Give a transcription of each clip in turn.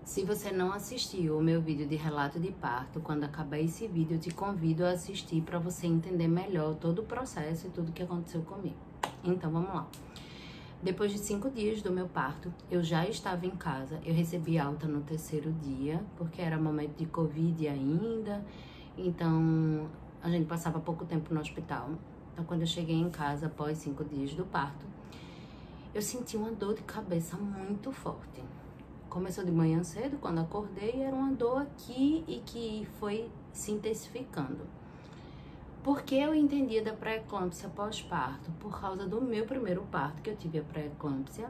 Se você não assistiu o meu vídeo de relato de parto, quando acabar esse vídeo, eu te convido a assistir para você entender melhor todo o processo e tudo que aconteceu comigo. Então, vamos lá. Depois de 5 dias do meu parto, eu já estava em casa. Eu recebi alta no 3º dia, porque era momento de Covid ainda. Então, a gente passava pouco tempo no hospital. Então, quando eu cheguei em casa, após 5 dias do parto, eu senti uma dor de cabeça muito forte. Começou de manhã cedo, quando acordei, era uma dor aqui e que foi se intensificando. Porque eu entendia da pré-eclâmpsia pós-parto? Por causa do meu primeiro parto, que eu tive a pré-eclâmpsia.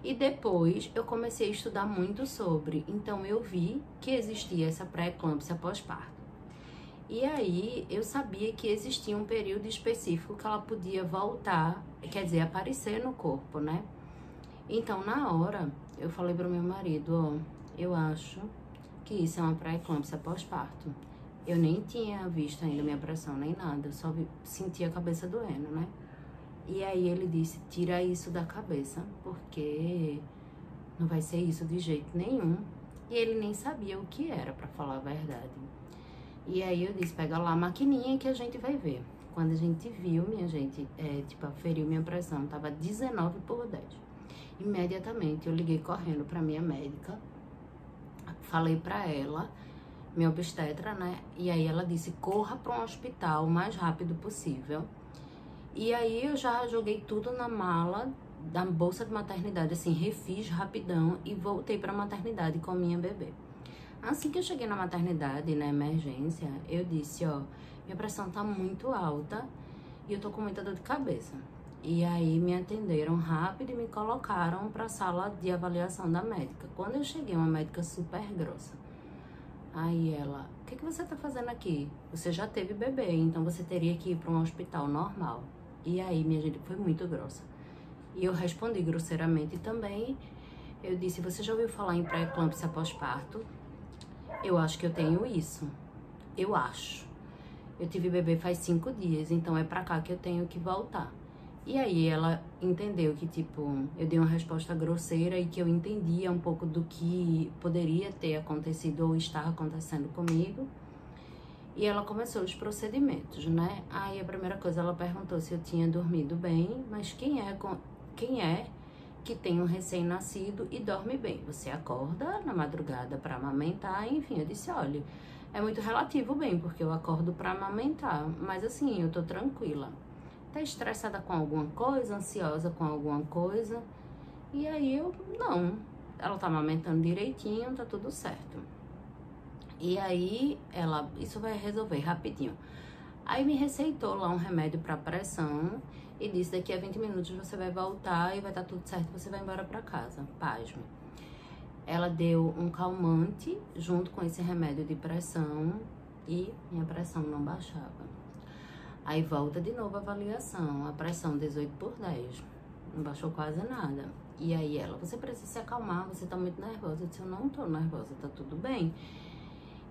E depois eu comecei a estudar muito sobre. Então eu vi que existia essa pré-eclâmpsia pós-parto. E aí eu sabia que existia um período específico que ela podia voltar, quer dizer, aparecer no corpo, né? Então, na hora, eu falei pro meu marido, ó, eu acho que isso é uma pré-eclâmpsia pós-parto. Eu nem tinha visto ainda minha pressão, nem nada, eu só senti a cabeça doendo, né? E aí ele disse, tira isso da cabeça, porque não vai ser isso de jeito nenhum. E ele nem sabia o que era, pra falar a verdade. E aí eu disse, pega lá a maquininha que a gente vai ver. Quando a gente viu, minha gente, aferiu minha pressão, tava 19/10. Imediatamente eu liguei correndo pra minha médica, falei pra ela, minha obstetra, né? E aí ela disse, corra para um hospital o mais rápido possível. E aí eu já joguei tudo na mala da bolsa de maternidade, assim, refiz rapidão e voltei pra maternidade com a minha bebê. Assim que eu cheguei na maternidade, na emergência, eu disse, ó, minha pressão tá muito alta e eu tô com muita dor de cabeça. E aí me atenderam rápido e me colocaram para a sala de avaliação da médica. Quando eu cheguei, uma médica super grossa. Aí ela, o que você tá fazendo aqui? Você já teve bebê, então você teria que ir para um hospital normal. E aí, minha gente, foi muito grossa. E eu respondi grosseiramente também. Eu disse, você já ouviu falar em pré-eclâmpsia pós-parto? Eu acho que eu tenho isso. Eu acho. Eu tive bebê faz 5 dias, então é pra cá que eu tenho que voltar. E aí ela entendeu que, tipo, eu dei uma resposta grosseira e que eu entendia um pouco do que poderia ter acontecido ou estar acontecendo comigo. E ela começou os procedimentos, né? Aí a primeira coisa, ela perguntou se eu tinha dormido bem, mas quem é que tem um recém-nascido e dorme bem? Você acorda na madrugada para amamentar? Enfim, eu disse, olha, é muito relativo bem, porque eu acordo para amamentar, mas assim, eu tô tranquila. Tá estressada com alguma coisa, ansiosa com alguma coisa? E aí eu, não, ela tá amamentando direitinho, tá tudo certo. E aí ela, isso vai resolver rapidinho. Aí me receitou lá um remédio pra pressão e disse, daqui a 20 minutos você vai voltar e vai estar tudo certo, você vai embora pra casa, pasme. Ela deu um calmante junto com esse remédio de pressão e minha pressão não baixava. Aí volta de novo a avaliação, a pressão 18/10, não baixou quase nada. E aí ela, você precisa se acalmar, você tá muito nervosa. Eu disse, eu não tô nervosa, tá tudo bem.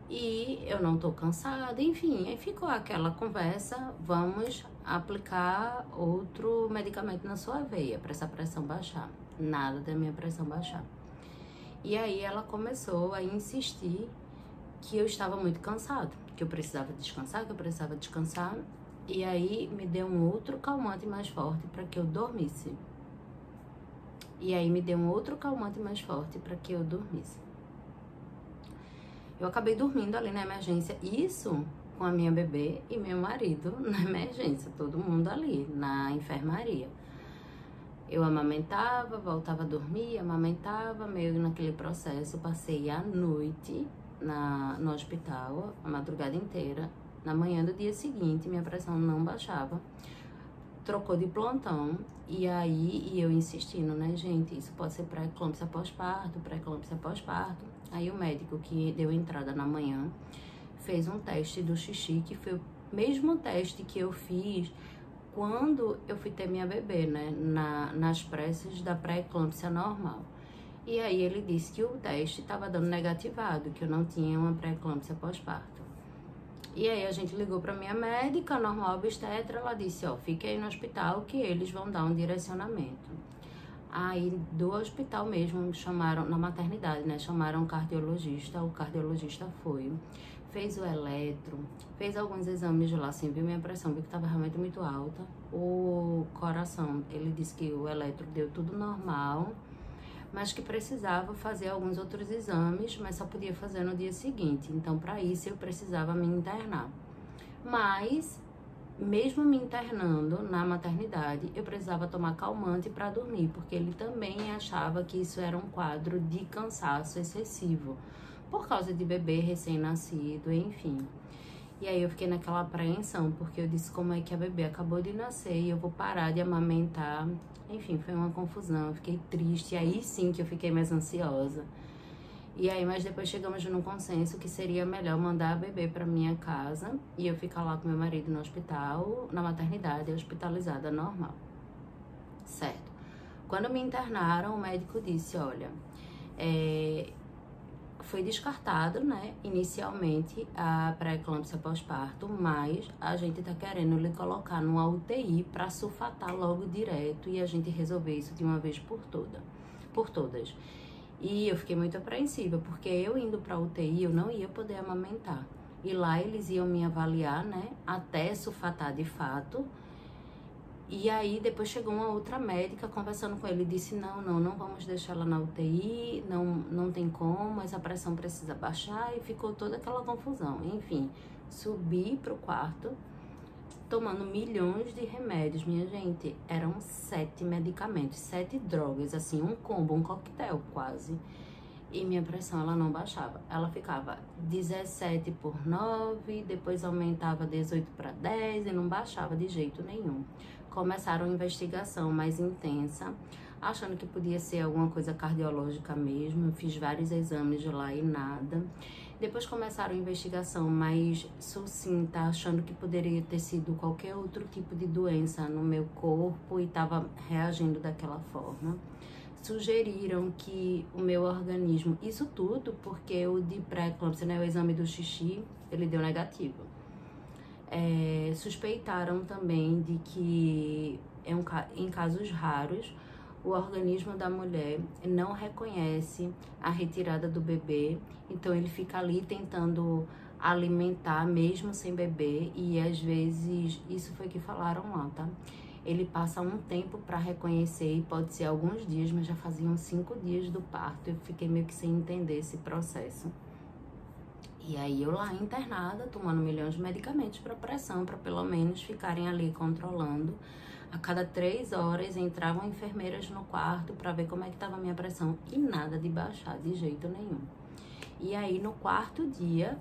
E eu não tô cansada, enfim, aí ficou aquela conversa, vamos aplicar outro medicamento na sua veia para essa pressão baixar. Nada da minha pressão baixar. E aí ela começou a insistir que eu estava muito cansada, que eu precisava descansar, E aí me deu um outro calmante mais forte para que eu dormisse. Eu acabei dormindo ali na emergência, isso com a minha bebê e meu marido na emergência, todo mundo ali na enfermaria. Eu amamentava, voltava a dormir, amamentava, meio naquele processo. Passei a noite no hospital, a madrugada inteira. Na manhã do dia seguinte, minha pressão não baixava. Trocou de plantão. E aí, eu insistindo, né, gente? Isso pode ser pré-eclâmpsia pós-parto, pré-eclâmpsia pós-parto. Aí o médico que deu entrada na manhã fez um teste do xixi, que foi o mesmo teste que eu fiz quando eu fui ter minha bebê, né, nas preces da pré-eclâmpsia normal. E aí ele disse que o teste estava dando negativado, que eu não tinha uma pré-eclâmpsia pós-parto. E aí a gente ligou para minha médica, normal obstetra, ela disse, ó, fique aí no hospital que eles vão dar um direcionamento. Aí do hospital mesmo me chamaram, na maternidade, né? Chamaram o cardiologista foi, fez o eletro, fez alguns exames lá, assim, viu minha pressão, viu que tava realmente muito alta. O coração, ele disse que o eletro deu tudo normal, mas que precisava fazer alguns outros exames, mas só podia fazer no dia seguinte. Então, para isso, eu precisava me internar. Mas, mesmo me internando na maternidade, eu precisava tomar calmante para dormir, porque ele também achava que isso era um quadro de cansaço excessivo, por causa de bebê recém-nascido, enfim. E aí eu fiquei naquela apreensão, porque eu disse como é que a bebê acabou de nascer e eu vou parar de amamentar. Enfim, foi uma confusão, eu fiquei triste, e aí sim que eu fiquei mais ansiosa. E aí, mas depois chegamos num consenso que seria melhor mandar a bebê para minha casa e eu ficar lá com meu marido no hospital, na maternidade, hospitalizada normal. Certo. Quando me internaram, o médico disse, olha, foi descartado, né, inicialmente a pré-eclâmpsia pós-parto, mas a gente tá querendo lhe colocar numa UTI para sulfatar logo direto e a gente resolver isso de uma vez por todas. E eu fiquei muito apreensiva, porque eu indo pra UTI, eu não ia poder amamentar. E lá eles iam me avaliar, né, até sulfatar de fato. E aí depois chegou uma outra médica conversando com ele e disse, não vamos deixar ela na UTI, não tem como, essa pressão precisa baixar, e ficou toda aquela confusão. Enfim, subi pro quarto, tomando milhões de remédios, minha gente, eram 7 medicamentos, 7 drogas, assim, um combo, um coquetel quase. E minha pressão, ela não baixava. Ela ficava 17/9, depois aumentava 18/10 e não baixava de jeito nenhum. Começaram a investigação mais intensa, achando que podia ser alguma coisa cardiológica mesmo. Eu fiz vários exames de lá e nada. Depois começaram a investigação mais sucinta, achando que poderia ter sido qualquer outro tipo de doença no meu corpo e estava reagindo daquela forma. Sugeriram que o meu organismo, isso tudo porque o de pré-eclâmpsia, né, o exame do xixi, ele deu negativo. Suspeitaram também de que, em casos raros, o organismo da mulher não reconhece a retirada do bebê, então ele fica ali tentando alimentar mesmo sem bebê, e às vezes, isso foi que falaram lá, tá? Ele passa um tempo para reconhecer, e pode ser alguns dias, mas já faziam 5 dias do parto. Eu fiquei meio que sem entender esse processo. E aí eu lá internada, tomando milhões de medicamentos para pressão, para pelo menos ficarem ali controlando. A cada 3 horas entravam enfermeiras no quarto para ver como é que estava a minha pressão, e nada de baixar de jeito nenhum. E aí no 4º dia,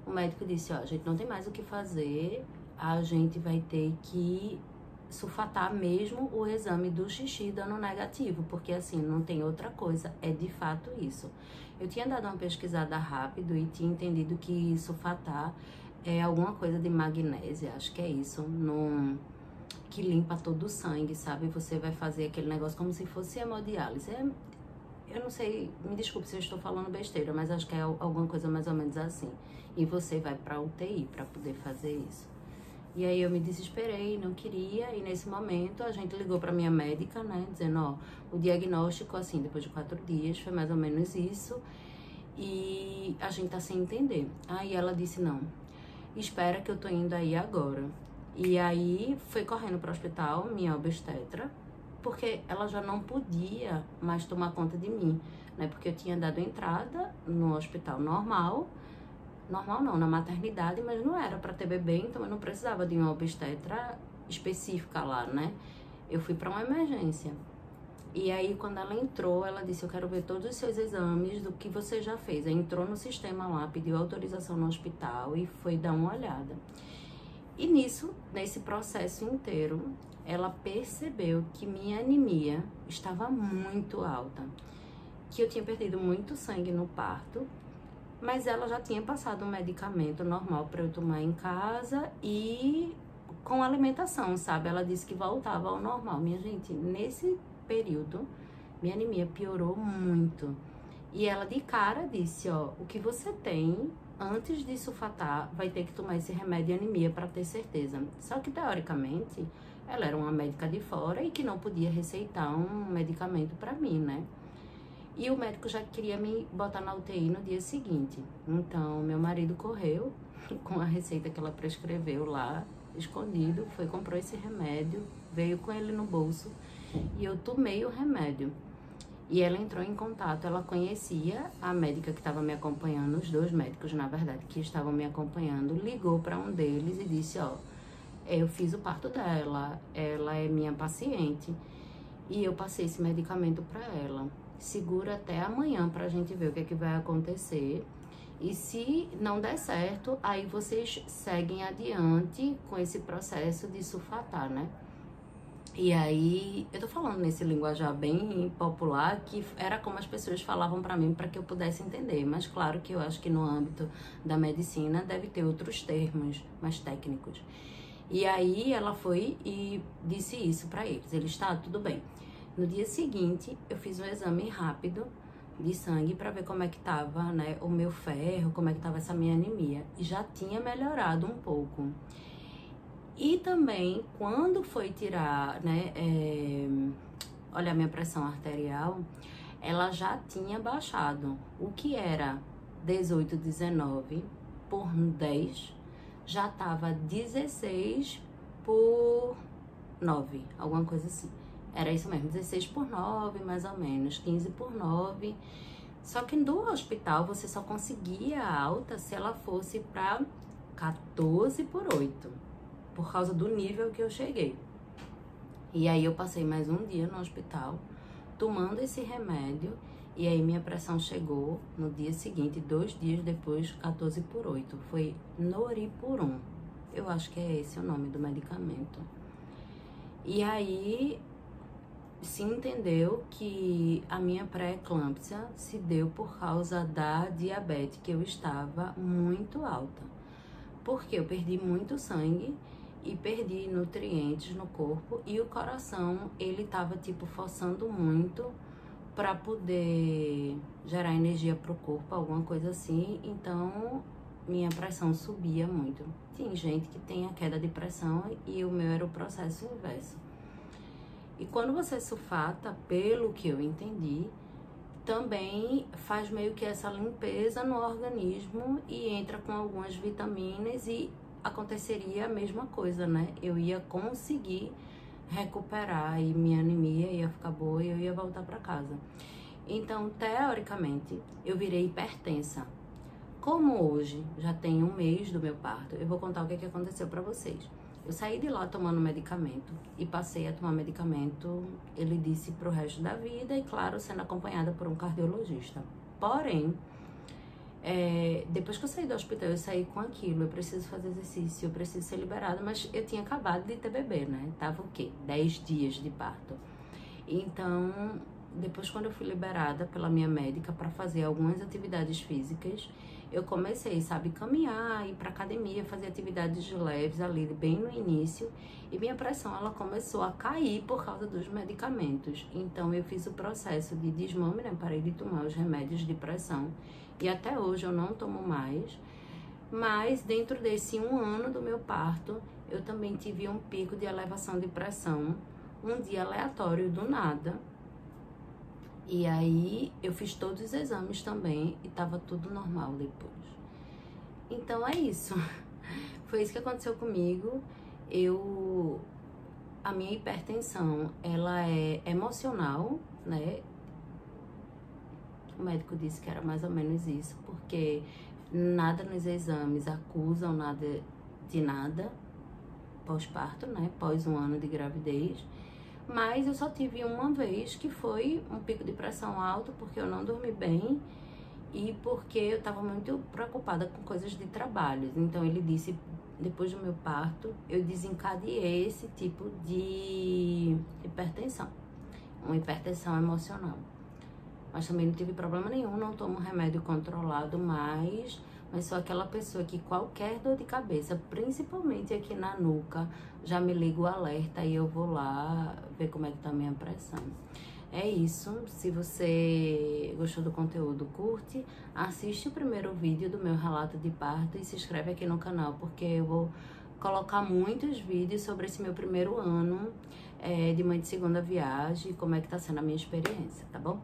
o médico disse, ó, a gente não tem mais o que fazer, a gente vai ter que sulfatar mesmo o exame do xixi dando negativo, porque assim, não tem outra coisa, é de fato isso. Eu tinha dado uma pesquisada rápido e tinha entendido que sulfatar é alguma coisa de magnésia, acho que é isso, que limpa todo o sangue, sabe? Você vai fazer aquele negócio como se fosse hemodiálise. Eu não sei, me desculpe se eu estou falando besteira, mas acho que é alguma coisa mais ou menos assim. E você vai pra UTI para poder fazer isso. E aí eu me desesperei, não queria, e nesse momento a gente ligou pra minha médica, né, dizendo, ó, o diagnóstico, assim, depois de 4 dias, foi mais ou menos isso, e a gente tá sem entender. Aí ela disse, não, espera que eu tô indo aí agora. E aí foi correndo pro hospital, minha obstetra, porque ela já não podia mais tomar conta de mim, né, porque eu tinha dado entrada no hospital normal não, na maternidade, mas não era para ter bebê, então eu não precisava de uma obstetra específica lá, né? Eu fui para uma emergência. E aí, quando ela entrou, ela disse, eu quero ver todos os seus exames do que você já fez. Aí entrou no sistema lá, pediu autorização no hospital e foi dar uma olhada. E nisso, nesse processo inteiro, ela percebeu que minha anemia estava muito alta, que eu tinha perdido muito sangue no parto, mas ela já tinha passado um medicamento normal para eu tomar em casa e com alimentação, sabe? Ela disse que voltava ao normal. Minha gente, nesse período, minha anemia piorou muito. E ela de cara disse, ó, o que você tem, antes de sulfatar, vai ter que tomar esse remédio de anemia para ter certeza. Só que, teoricamente, ela era uma médica de fora e que não podia receitar um medicamento para mim, né? E o médico já queria me botar na UTI no dia seguinte. Então, meu marido correu com a receita que ela prescreveu lá, escondido, foi, comprou esse remédio, veio com ele no bolso e eu tomei o remédio. E ela entrou em contato, ela conhecia a médica que estava me acompanhando, os dois médicos, na verdade, que estavam me acompanhando, ligou para um deles e disse, ó, eu fiz o parto dela, ela é minha paciente e eu passei esse medicamento para ela. Segura até amanhã pra gente ver o que é que vai acontecer. E se não der certo, aí vocês seguem adiante com esse processo de sulfatar, né? E aí, eu tô falando nesse linguajar bem popular, que era como as pessoas falavam pra mim para que eu pudesse entender. Mas claro que eu acho que no âmbito da medicina deve ter outros termos mais técnicos. E aí ela foi e disse isso pra eles. Eles, tá, tudo bem. No dia seguinte, eu fiz um exame rápido de sangue para ver como é que tava, né, o meu ferro, como é que tava essa minha anemia. E já tinha melhorado um pouco. E também, quando foi tirar, né, olha a minha pressão arterial, ela já tinha baixado. O que era 18, 19 por 10, já tava 16 por 9, alguma coisa assim. Era isso mesmo, 16 por 9, mais ou menos, 15 por 9. Só que do hospital você só conseguia a alta se ela fosse para 14 por 8, por causa do nível que eu cheguei. E aí eu passei mais um dia no hospital, tomando esse remédio, e aí minha pressão chegou no dia seguinte, 2 dias depois, 14 por 8. Foi Noripurum. Eu acho que é esse o nome do medicamento. E aí se entendeu que a minha pré-eclâmpsia se deu por causa da diabetes, que eu estava muito alta. Porque eu perdi muito sangue e perdi nutrientes no corpo, e o coração, ele estava tipo forçando muito para poder gerar energia para o corpo, alguma coisa assim. Então minha pressão subia muito. Tem gente que tem a queda de pressão e o meu era o processo inverso. E quando você sulfata, pelo que eu entendi, também faz meio que essa limpeza no organismo e entra com algumas vitaminas e aconteceria a mesma coisa, né? Eu ia conseguir recuperar e minha anemia ia ficar boa e eu ia voltar para casa. Então, teoricamente, eu virei hipertensa. Como hoje já tem um mês do meu parto, eu vou contar o que aconteceu para vocês. Eu saí de lá tomando medicamento e passei a tomar medicamento, ele disse, pro resto da vida, e claro, sendo acompanhada por um cardiologista. Porém, depois que eu saí do hospital, eu saí com aquilo, eu preciso fazer exercício, eu preciso ser liberada, mas eu tinha acabado de ter bebê, né? Tava o quê? 10 dias de parto. Então, depois quando eu fui liberada pela minha médica para fazer algumas atividades físicas, eu comecei, sabe, caminhar, ir pra academia, fazer atividades leves ali, bem no início, e minha pressão, ela começou a cair por causa dos medicamentos. Então, eu fiz o processo de desmame, né, parei de tomar os remédios de pressão, e até hoje eu não tomo mais, mas dentro desse 1 ano do meu parto, eu também tive um pico de elevação de pressão, um dia aleatório, do nada. E aí, eu fiz todos os exames também e tava tudo normal depois. Então, é isso. Foi isso que aconteceu comigo. A minha hipertensão, ela é emocional, né? O médico disse que era mais ou menos isso, porque nada nos exames acusam nada de nada pós-parto, né? Pós 1 ano de gravidez. Mas eu só tive uma vez que foi um pico de pressão alto, porque eu não dormi bem e porque eu estava muito preocupada com coisas de trabalho. Então ele disse, depois do meu parto, eu desencadeei esse tipo de hipertensão, uma hipertensão emocional. Mas também não tive problema nenhum, não tomo remédio controlado mais, mas sou aquela pessoa que qualquer dor de cabeça, principalmente aqui na nuca, já me liga o alerta e eu vou lá ver como é que tá a minha pressão. É isso, se você gostou do conteúdo, curte, assiste o primeiro vídeo do meu relato de parto e se inscreve aqui no canal, porque eu vou colocar muitos vídeos sobre esse meu primeiro ano de mãe de segunda viagem, como é que tá sendo a minha experiência, tá bom?